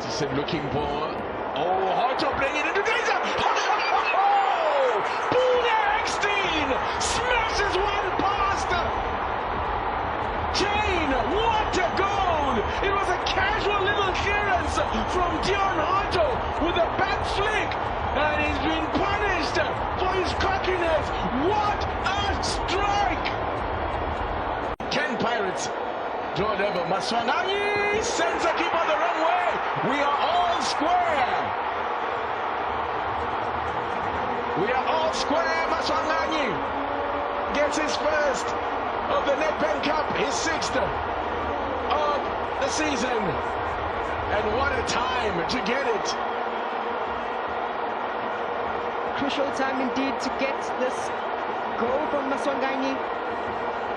It's a looking ball. Oh, Hoto playing it into danger. Bula Eckstein smashes one past Jane. What a goal! It was a casual little clearance from Dion Hoto with a back flick, and he's been punished for his cockiness. What a strike! Ken Pirates. Draw level. Maswanganyi sends a keeper the wrong way. We are all square. We are all square. Maswanganyi gets his first of the Nedbank Cup, his sixth of the season. And what a time to get it. Crucial time indeed to get this goal from Maswanganyi.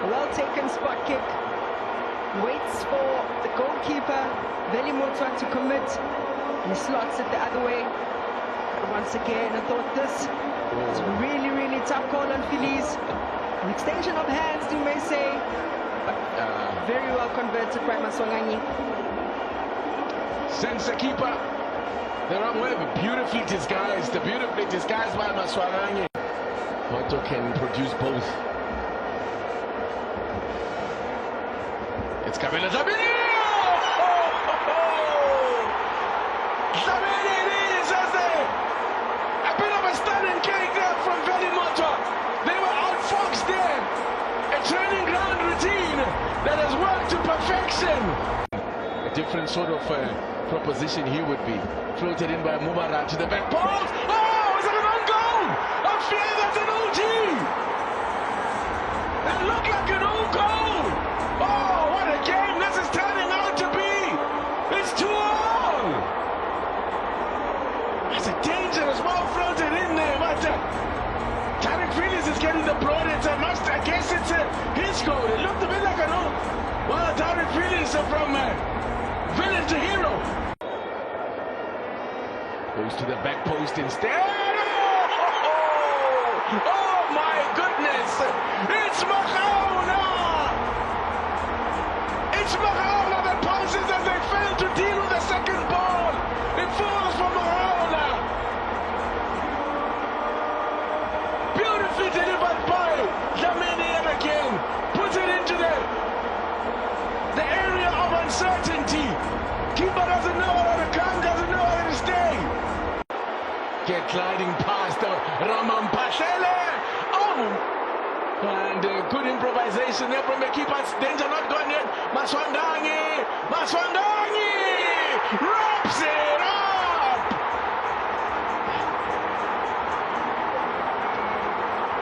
A well-taken spot kick. Waits for the goalkeeper, Veli Motwa, to commit, and he slots it the other way. But once again, I thought this was a really, really tough call on Phillies. An extension of hands, you may say, but very well converted by Maswanganyi. Sends the keeper the wrong way, but beautifully disguised by Maswanganyi. Hoto can produce both. It's Kabila Dlamini! Dlamini it is, as a bit of a stunning kick there from Veli Motwa. They were outfoxed there. A training ground routine that has worked to perfection. A different sort of proposition he would be. Floated in by Mubarak to the back post. Oh, is it an own goal? I fear that's an OG. That looked like an own goal. Oh, what a game this is turning out to be! It's 2-2! That's a dangerous ball floated in there, but Tariq Phillips is getting the plaudits. I guess it's his goal. It looked a bit like an own. Well, Tariq Phillips from villain to hero. Goes to the back post instead. Oh my goodness! It's Machauna! It's Mahaula that pounces as they fail to deal with the second ball. It falls for Mahaula. Beautifully delivered by Dlamini, and again puts it into the area of uncertainty. Keeper doesn't know whether to come, doesn't know whether to stay. Get gliding past Ramampashele. Oh! And good improvisation there from the keeper. Danger not gone yet. Maswanganyi! Maswanganyi!